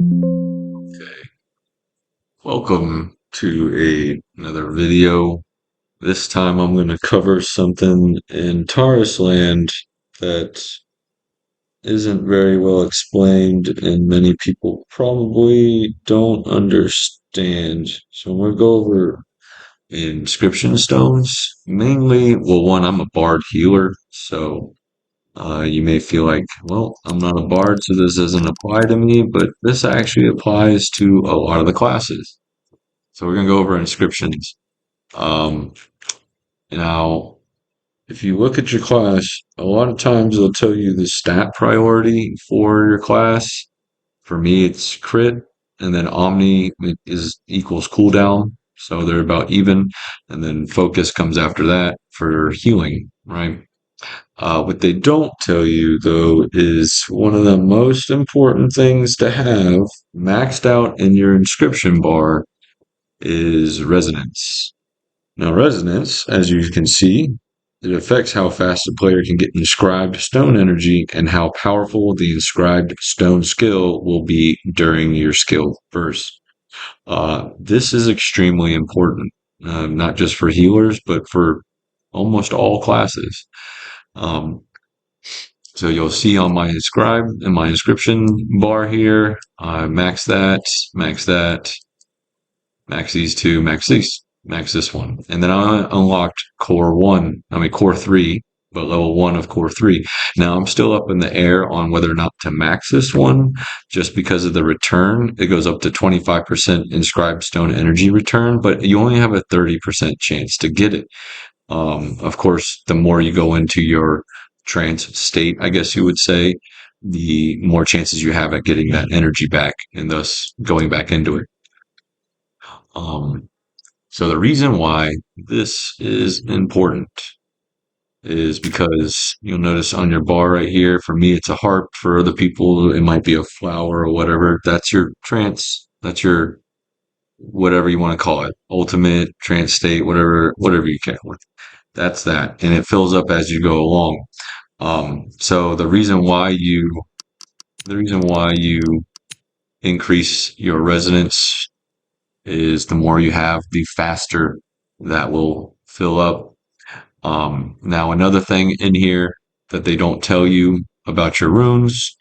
Okay. Welcome to another video. This time I'm going to cover something in Tarisland that isn't very well explained and many people probably don't understand. So I'm going to go over inscription stones. Mainly, well, one, I'm a bard healer, so you may feel like, well, I'm not a bard, so this doesn't apply to me, but this actually applies to a lot of the classes. So we're going to go over inscriptions. Um, Now, if you look at your class, a lot of times they'll tell you the stat priority for your class. For me, it's crit, and then omni is equals cooldown. So they're about even, and then focus comes after that for healing, right? What they don't tell you, though, is one of the most important things to have maxed out in your inscription bar is resonance. Now, resonance, as you can see, it affects how fast a player can get inscribed stone energy and how powerful the inscribed stone skill will be during your skill burst. This is extremely important, not just for healers, but for almost all classes. Um, so you'll see on my inscription bar here, max that, max that, max these two, max this one. And then I unlocked core 3, but level 1 of core 3. Now I'm still up in the air on whether or not to max this one, just because of the return. It goes up to 25% inscribed stone energy return, but you only have a 30% chance to get it. Of course, the more you go into your trance state, I guess you would say, the more chances you have at getting that energy back and thus going back into it. Um, So the reason why this is important is because you'll notice on your bar right here, for me, it's a harp. For other people, it might be a flower or whatever. That's your trance. That's your whatever you want to call it, ultimate trance state, whatever you can. That's that, and it fills up as you go along. So the reason why you increase your resonance is the more you have, the faster that will fill up. Now, another thing in here that they don't tell you about your runes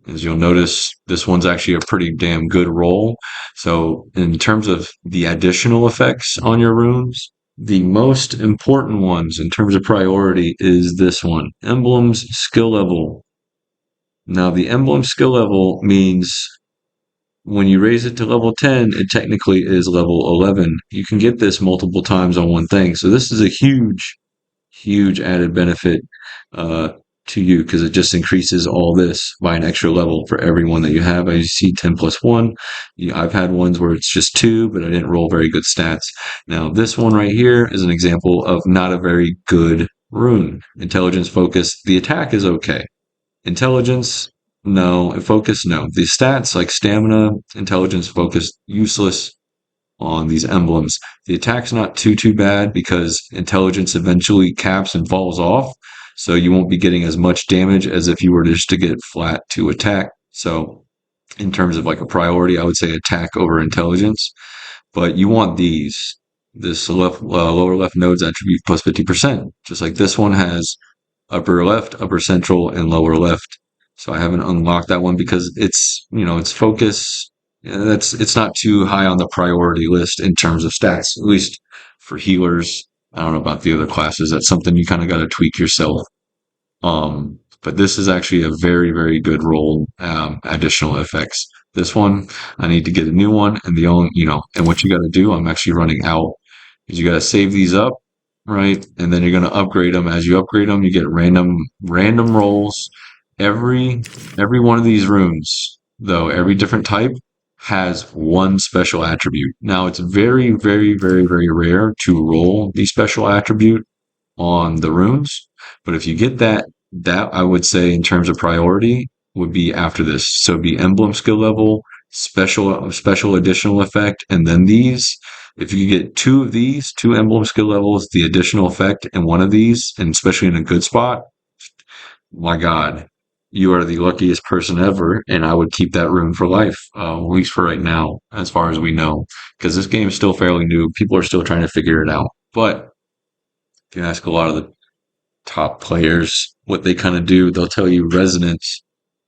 is you'll notice this one's actually a pretty damn good roll. So, in terms of the additional effects on your runes, the most important ones in terms of priority is this one, Emblems Skill Level. Now, the emblem skill level means when you raise it to level 10, it technically is level 11. You can get this multiple times on one thing. So this is a huge added benefit uh, to you because it just increases all this by an extra level for every one that you have. As you see, 10 plus 1. I've had ones where it's just 2, but I didn't roll very good stats. Now, this one right here is an example of not a very good rune. Intelligence focus. The attack is okay. Intelligence, no. Focus, no. The stats like stamina, intelligence, focus, useless on these emblems. The attack's not too bad because intelligence eventually caps and falls off, so you won't be getting as much damage as if you were just to get flat to attack. So in terms of like a priority, I would say attack over intelligence. But you want these. This lower left node's attribute plus 50%, just like this one has upper left, upper central, and lower left. So I haven't unlocked that one because it's focus. It's not too high on the priority list in terms of stats, at least for healers. I don't know about the other classes. That's something you kind of got to tweak yourself. But this is actually a very good roll. Additional effects. This one, I need to get a new one, and and what you got to do, I'm actually running out, is you got to save these up, right? And then you're going to upgrade them. As you upgrade them, you get random rolls. Every one of these runes, though, every different type has one special attribute. Now, it's very rare to roll the special attribute on the runes, but if you get that I would say in terms of priority would be after this. So it'd be emblem skill level, special additional effect, and then these. If you get two of these, two emblem skill levels, the additional effect, and one of these, and especially in a good spot, my God, you are the luckiest person ever, and I would keep that rune for life, at least for right now, as far as we know, because this game is still fairly new. People are still trying to figure it out. But if you ask a lot of the top players what they kind of do, they'll tell you resonance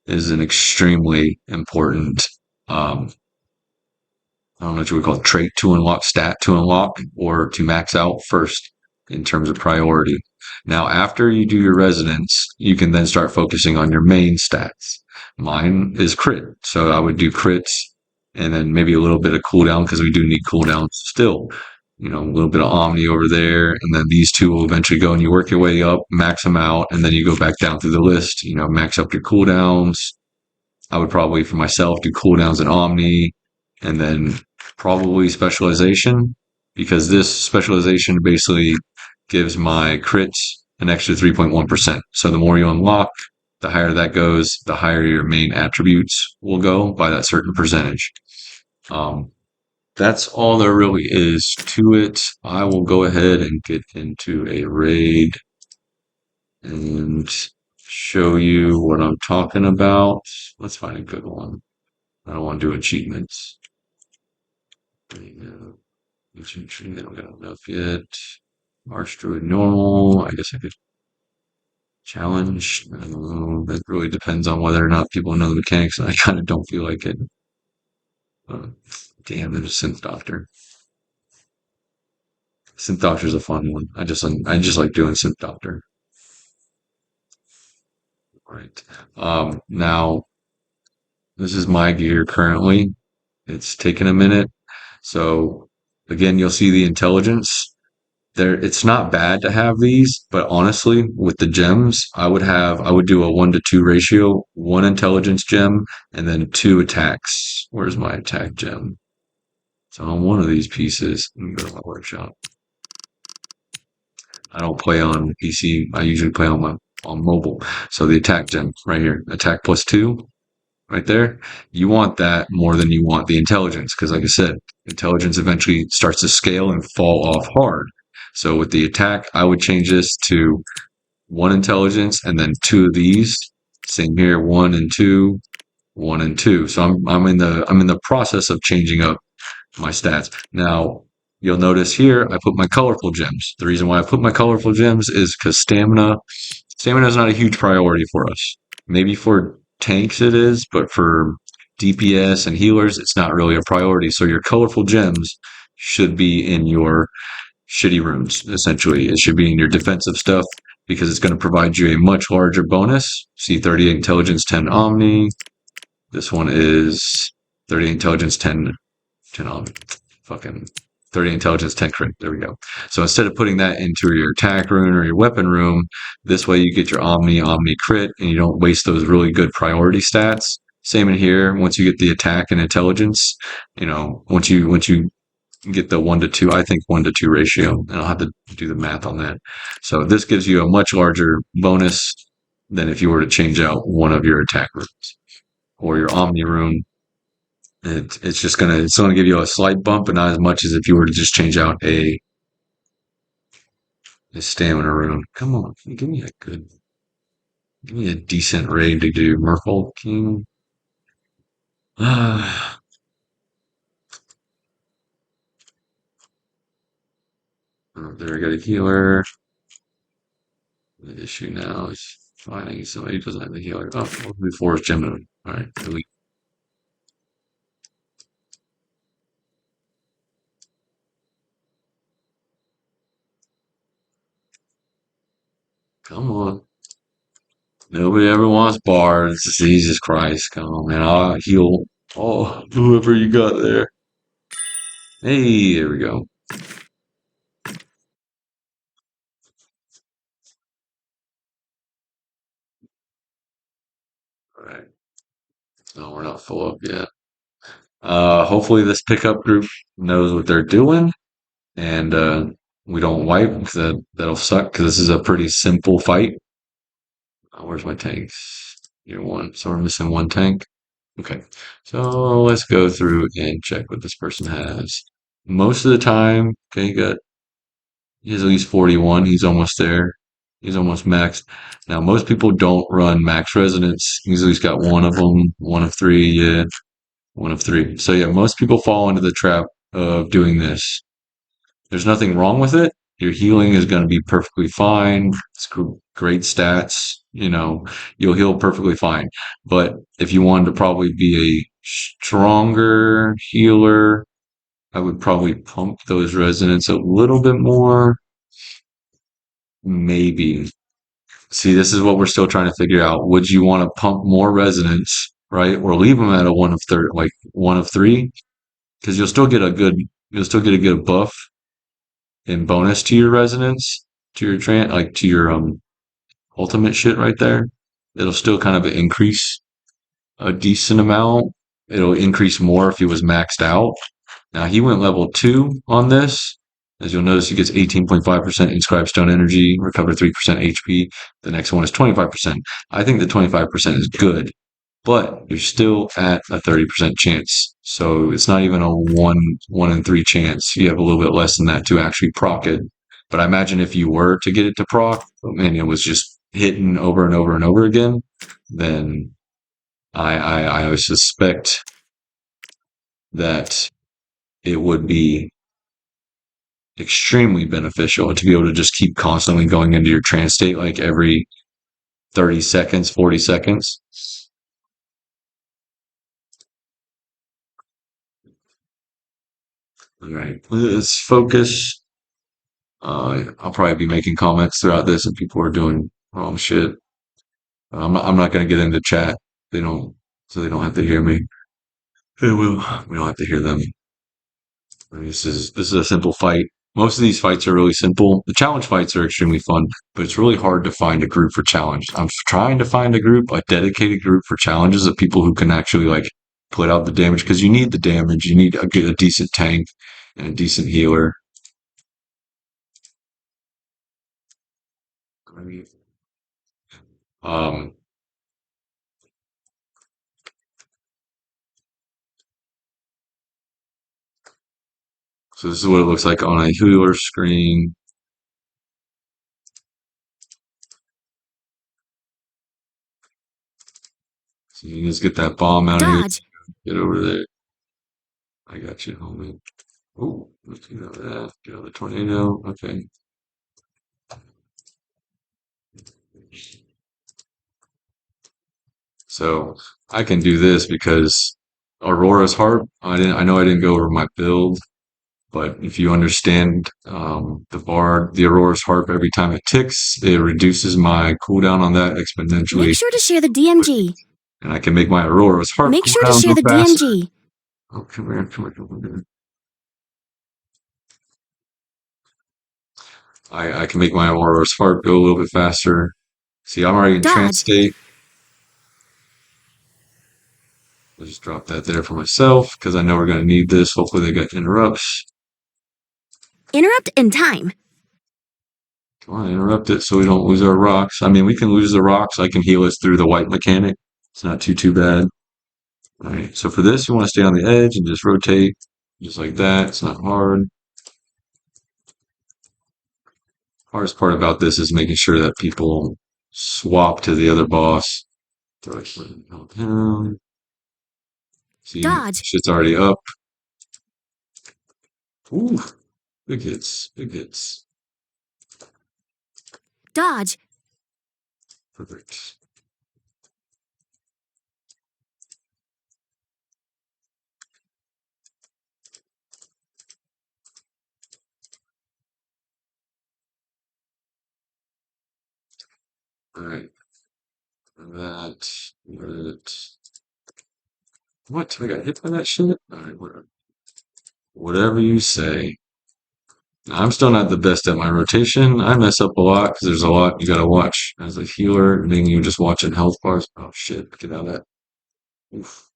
is an extremely important um, I don't know what you would call it, trait to unlock, stat to unlock, or to max out first in terms of priority. Now, after you do your resonance, you can then start focusing on your main stats. Mine is crit, so I would do crits and then maybe a little bit of cooldown because we do need cooldowns still. You know, a little bit of Omni over there, and then these two will eventually go and you work your way up, max them out, and then you go back down through the list, you know, max up your cooldowns, I would probably for myself do cooldowns in Omni and then probably specialization because this specialization basically gives my crits an extra 3.1%. So the more you unlock, the higher that goes, the higher your main attributes will go by that certain percentage. Um, that's all there really is to it. I will go ahead and get into a raid and show you what I'm talking about. Let's find a good one. I don't want to do achievements. There you go. They don't got enough yet. March Druid normal. I guess I could challenge. I don't know. That really depends on whether or not people know the mechanics, and I kind of don't feel like it. Uh, Damn, there's a Synth Doctor. Synth Doctor's a fun one. I just like doing Synth Doctor. All right. Now this is my gear currently. It's taken a minute. So again, you'll see the intelligence there. It's not bad to have these, but honestly, with the gems, I would do a 1-to-2 ratio, one intelligence gem and then two attacks. Where's my attack gem? So on one of these pieces, let me go to my workshop. I don't play on PC. I usually play on mobile. So the attack gem right here, attack +2 right there. You want that more than you want the intelligence because, like I said, intelligence eventually starts to scale and fall off hard. So with the attack, I would change this to one intelligence and then two of these. Same here, one and two, one and two. So I'm in the process of changing up my stats. Now you'll notice here I put my colorful gems. The reason why I put my colorful gems is because stamina is not a huge priority for us. Maybe for tanks it is, but for DPS and healers, it's not really a priority. So your colorful gems should be in your shitty runes, essentially. It should be in your defensive stuff because it's going to provide you a much larger bonus. See 38 intelligence, 10 omni. This one is 38 intelligence, 10 omni. Fucking 30 intelligence, 10 crit. There we go. So instead of putting that into your attack rune or your weapon rune, this way you get your omni crit and you don't waste those really good priority stats. Same in here. Once you get the attack and intelligence, you know, once you get the 1-to-2, I think 1-to-2 ratio, and I'll have to do the math on that. So this gives you a much larger bonus than if you were to change out one of your attack runes or your omni rune. It's gonna give you a slight bump, but not as much as if you were to just change out a stamina rune. Come on, give me a decent raid to do. Merfolk King. Ah, there we got a healer. The issue now is finding somebody who doesn't have the healer. Oh, we'll do Forest Gemini. All right, delete. Come on. Nobody ever wants bards. Jesus Christ. Come on, man. I'll heal whoever you got there. Hey, there we go. All right. No, we're not full up yet. Hopefully this pickup group knows what they're doing and we don't wipe because that'll suck because this is a pretty simple fight. Where's my tanks? Year one. So we're missing one tank. Okay. So let's go through and check what this person has. Most of the time, okay, he has at least 41. He's almost there. He's almost maxed. Now, most people don't run max resonance. Usually he's got one of them, one of three, yeah, one of three. So yeah, most people fall into the trap of doing this. There's nothing wrong with it. Your healing is going to be perfectly fine. It's great stats. You'll heal perfectly fine. But if you wanted to probably be a stronger healer, I would probably pump those resonance a little bit more. Maybe. See, this is what we're still trying to figure out. Would you want to pump more resonance, right? Or leave them at a one of third, like one of three? Because you'll still get a good buff in bonus to your resonance, to your like to your ultimate shit right there. It'll still kind of increase a decent amount. It'll increase more if he was maxed out. Now he went level 2 on this. As you'll notice, he gets 18.5% inscribed stone energy, recover 3% HP. The next one is 25%. I think the 25% is good, but you're still at a 30% chance. So it's not even a one in three chance. You have a little bit less than that to actually proc it. But I imagine if you were to get it to proc, and it was just hitting over and over and over again, then I would suspect that it would be extremely beneficial to be able to just keep constantly going into your trance state like every 30 seconds, 40 seconds. All right, let's focus. I'll probably be making comments throughout this if people are doing wrong shit. I'm not going to get into chat. They don't, so they don't have to hear me. They will. We don't have to hear them. This is a simple fight. Most of these fights are really simple. The challenge fights are extremely fun, but it's really hard to find a group for challenge. I'm trying to find a dedicated group for challenges of people who can actually like put out the damage because you need the damage. You need a decent tank and a decent healer. Um, so this is what it looks like on a healer screen. So you just get that bomb out of here. Get over there. I got you, homie. Oh, let's get over that. Get over the tornado. Okay. So I can do this because Aurora's Harp. I know I didn't go over my build, but if you understand the Aurora's Harp, every time it ticks, it reduces my cooldown on that exponentially. Make sure to share the DMG. And I can make my Aurora's Harp. Make sure to share the DMG. Oh, come here, come here, come here. I can make my Aurora's Harp go a little bit faster. See, I'm already in trance state. I'll just drop that there for myself because I know we're going to need this. Hopefully they got interrupts. Interrupt in time. Come on, interrupt it so we don't lose our rocks. I mean, we can lose the rocks. I can heal us through the white mechanic. It's not too bad. All right, so for this, you want to stay on the edge and just rotate just like that. It's not hard. Hardest part about this is making sure that people swap to the other boss. See, shit's already up. Ooh, big hits, big hits. Dodge. Perfect. All right. That. What? I got hit by that shit? All right, whatever you say. I'm still not the best at my rotation. I mess up a lot because there's a lot you gotta watch as a healer, and then you just watching health bars. Oh shit, get out of that. Oof.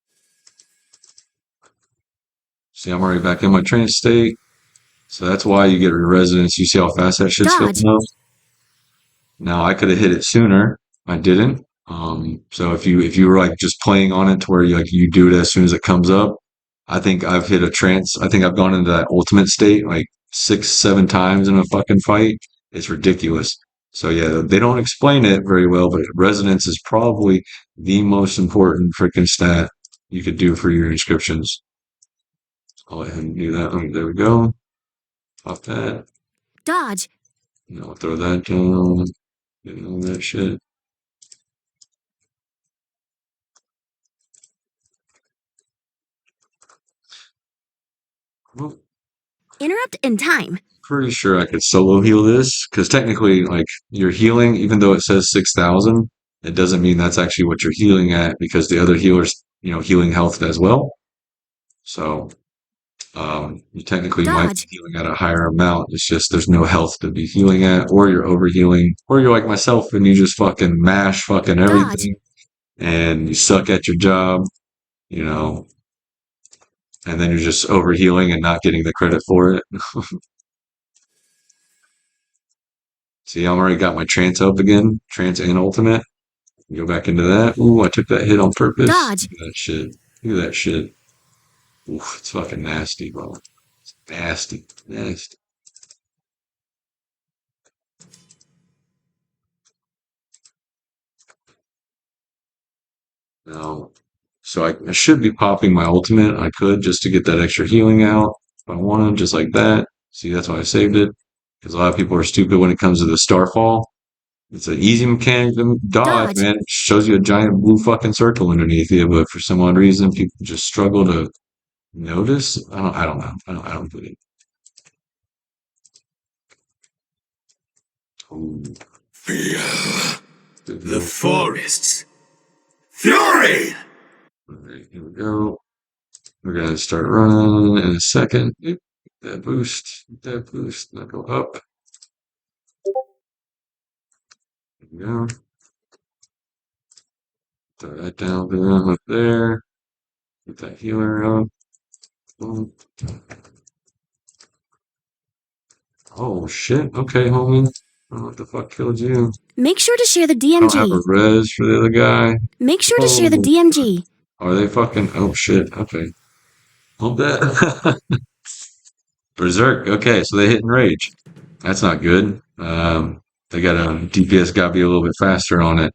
See, I'm already back in my trance state. So that's why you get your resonance. You see how fast that shit's filling up? Now I could have hit it sooner. I didn't. So if you were like just playing on it to where you do it as soon as it comes up, I think I've hit a trance. I think I've gone into that ultimate state like 6, 7 times in a fucking fight. It's ridiculous. So yeah, they don't explain it very well, but resonance is probably the most important freaking stat you could do for your inscriptions. I'll let him do that. There we go. Pop that. Dodge. I'll throw that down. All that shit. Well, Interrupt in time. pretty sure I could solo heal this because technically, like you're healing, even though it says 6,000, it doesn't mean that's actually what you're healing at because the other healers, healing health as well. So you technically might be Dodge. healing at a higher amount. It's just there's no health to be healing at, or you're overhealing, or you're like myself and you just fucking mash fucking Dodge. everything and you suck at your job, you know, and then you're just overhealing and not getting the credit for it. See, I'm already got my trance up again, trance and ultimate. Go back into that. Ooh, I took that hit on purpose. Dodge. Look at that shit. Look at that shit. Oof, it's fucking nasty, bro. It's nasty, nasty. Now, so I should be popping my ultimate. I could just to get that extra healing out if I wanted, just like that. See, that's why I saved it. Because a lot of people are stupid when it comes to the starfall. It's an easy mechanic to dodge, Dodge. man. It shows you a giant blue fucking circle underneath you, but for some odd reason, people just struggle to notice. I don't know. I don't get it. Ooh, Feel good the heal. forest's fury! All right, here we go. We're gonna start running in a second. Oop, that boost, that boost. Now go up. There we go. Throw that down there, up there. Get that healer up. Boom. Oh shit. Okay, homie. I don't know what the fuck killed you. Make sure to share the I don't have a DMG. res for the other guy. Make sure to share the Oh, DMG. are they fucking? Oh shit. Okay. Hold that. Berserk. Okay, so they hit and rage. That's not good. They got a DPS got to be a little bit faster on it.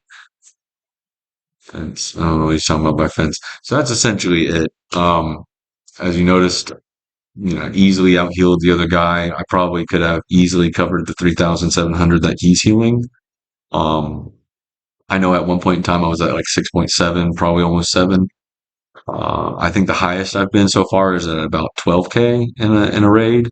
Fence. I don't know what he's talking about by fence. So that's essentially it. As you noticed, easily out healed the other guy. I probably could have easily covered the 3,700 that he's healing. Um, I know at one point in time I was at like 6.7, probably almost 7. I think the highest I've been so far is at about 12K in a raid.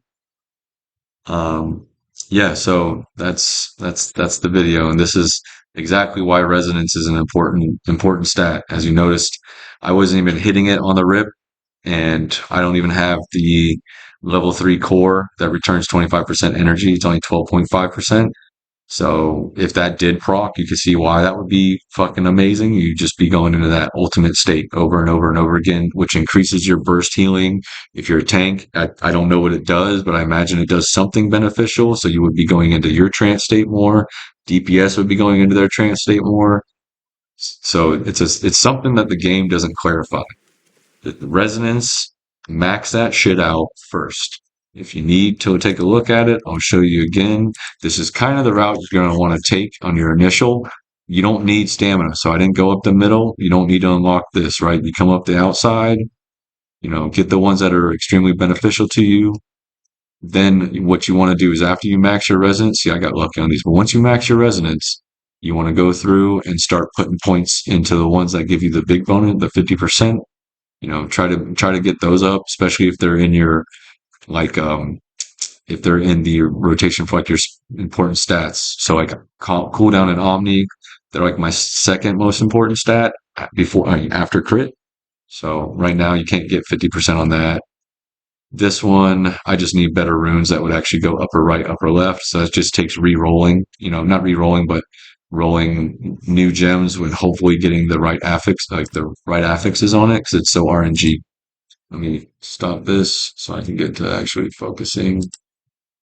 Um, yeah, so that's the video, and this is exactly why resonance is an important stat. As you noticed, I wasn't even hitting it on the rip, and I don't even have the level 3 core that returns 25% energy. It's only 12.5%. So if that did proc, you could see why that would be fucking amazing. You'd just be going into that ultimate state over and over and over again, which increases your burst healing. If you're a tank, I don't know what it does, but I imagine it does something beneficial. So you would be going into your trance state more. DPS would be going into their trance state more. So it's something that the game doesn't clarify. The resonance, max that shit out first. If you need to take a look at it, I'll show you again. This is kind of the route you're going to want to take on your initial. You don't need stamina, so I didn't go up the middle. You don't need to unlock this, right? You come up the outside, get the ones that are extremely beneficial to you. Then what you want to do is after you max your resonance, see, I got lucky on these, but once you max your resonance, you want to go through and start putting points into the ones that give you the big bonus, the 50%. Try to get those up, especially if they're in your like if they're in the rotation for like your important stats. So like cooldown and omni, they're like my second most important stat after crit. So right now you can't get 50% on that. This one, I just need better runes that would actually go upper right, upper left. So it just takes re-rolling, not re-rolling, but rolling new gems with hopefully getting the right affix, like the right affixes on it, because it's so RNG. Let me stop this so I can get to actually focusing.